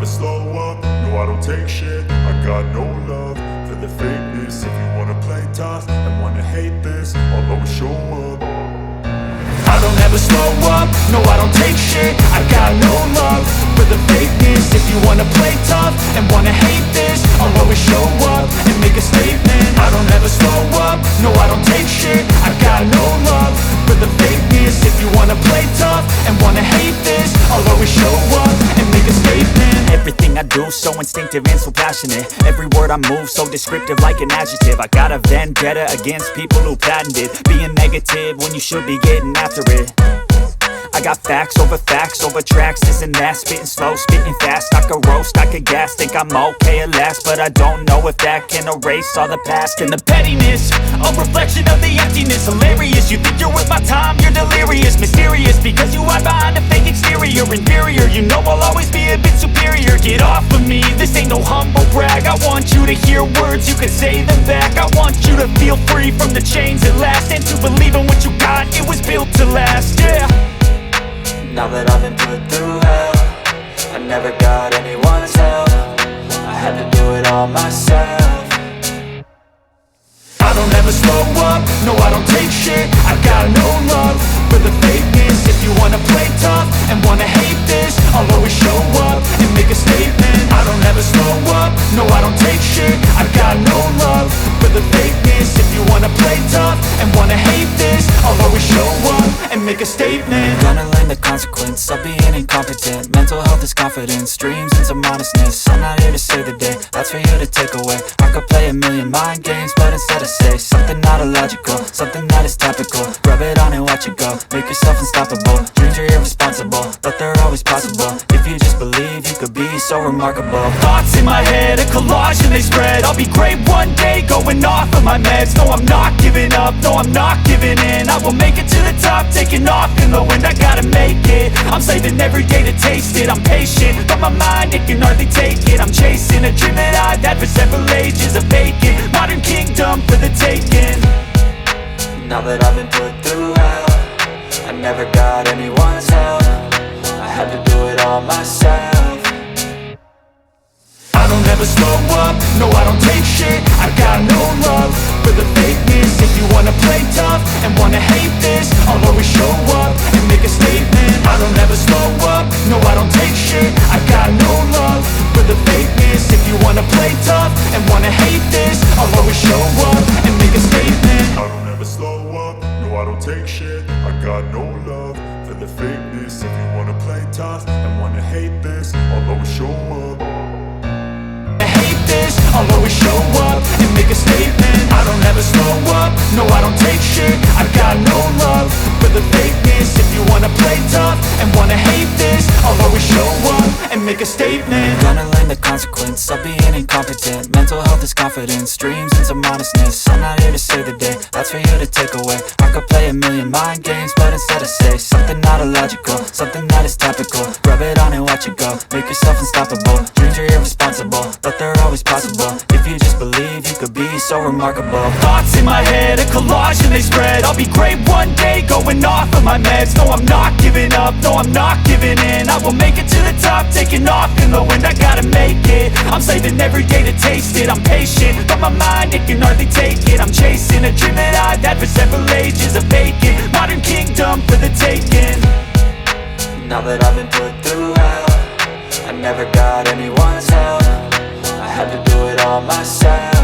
slow up, no I don't take shit. I got no love for the fakeness. If you wanna play tough and wanna hate this, I'll always show up. I don't ever slow up, no I don't take shit. I got no love for the fakeness. If you wanna play tough and wanna hate this, I'll always show up and make a statement. I don't ever slow up, no I don't take shit. I got no love for the fakeness. If you wanna play tough and wanna hate this, I'll always show up and make a statement. Everything I do so instinctive and so passionate. Every word I move so descriptive like an adjective. I got a vendetta against people who patented being negative when you should be getting after it. I got facts over tracks, this and that. Spitting slow, spitting fast. I could roast, I could gas. Think I'm okay at last, but I don't know if that can erase all the past. And the pettiness, a reflection of the emptiness. Hilarious, you think you're worth my time, you're delirious. Mysterious, because you hide behind a fake exterior. Inferior, you know I'll always be a bit superior. Get off of me, this ain't no humble brag. I want you to hear words, you can say them back. I want you to feel free from the chains at last, and to believe in what you got, it was built to last, yeah. Now that I've been put through hell, I never got anyone's help. I had to do it all myself. I don't ever slow up, no I don't take shit. I got no love for the fakeness. If you wanna play tough and wanna hate this, I'll always show up and make a statement. I don't ever slow up, no I don't take shit. I got no love for the fakeness. If you wanna play tough and wanna hate this, I'll always show up and make a statement. Gonna learn the consequence of being incompetent. Mental health is confidence, dreams and some modestness. I'm not here to save the day, that's for you to take away. I could play a million mind games, but instead I say something not illogical, something that is topical. Rub it on and watch it go, make yourself unstoppable. Dreams are irresponsible, but they're always possible. If you just believe, you could be so remarkable. Thoughts in my head, a collage and they spread. I'll be great one day, going off of my meds. No, I'm not giving up, no, I'm not giving in. I will make it to the top, taking off in the wind. I gotta make it, I'm saving every day to taste it. I'm patient, but my mind, it can hardly take it. I'm chasing a dream that I've had for several ages. A vacant, modern kingdom for the taking. Now that I've been put through hell, I never got anyone's help. I had to do it all myself. I don't ever slow up, no I don't take shit. I got no love for the fakeness. If you wanna play tough and wanna hate this, I'll always show up and make a statement. I don't ever slow up, no I don't take shit. I got no love for the fakeness. If you wanna play tough and wanna hate this, I'll always show up and make a statement. I don't ever slow up, no I don't take shit. I got no love for the fakeness. If you wanna play tough and wanna hate this, I'll always show up. I'll always show up and make a statement. I don't ever slow up, no I don't take shit. I got no love for the fakeness. If you wanna play tough and wanna hate this, I'll always show up and make a statement. Gonna learn the consequence of being incompetent. Mental health is confidence, dreams and some modestness. I'm not here to save the day, that's for you to take away. I could play a million mind games, but instead I say something not illogical, something that is topical. Rub it on and watch it go, make yourself unstoppable. Dreams are irresponsible, but they're always possible. If you just believe, you could be so remarkable. Thoughts in my head, a collage and they spread. I'll be great one day, going off of my meds. No, I'm not giving up, no, I'm not giving in. I will make it to the top, taking off in the wind. I gotta make it, I'm saving every day to taste it. I'm patient, but my mind, it can hardly take it. I'm chasing a dream that I've had for several ages. A vacant, modern kingdom for the taking. Now that I've been put through hell, I never got anyone's help. I had to do it all myself.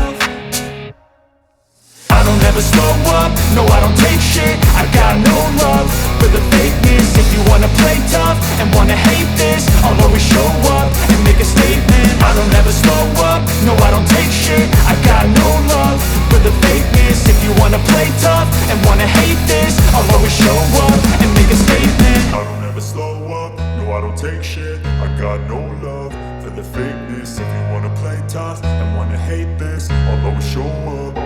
I don't ever slow up, no I don't take shit. I got no love for the fakeness. If you wanna play tough and wanna hate this, I'll always show up and make a statement. I don't ever slow up, no I don't take shit. I got no love for the fakeness. If you wanna play tough and wanna hate this, I'll always show up and make a statement. I don't ever slow up, no I don't take shit. I got no love for the fakeness. If you wanna play tough and wanna hate this, I'll always show up.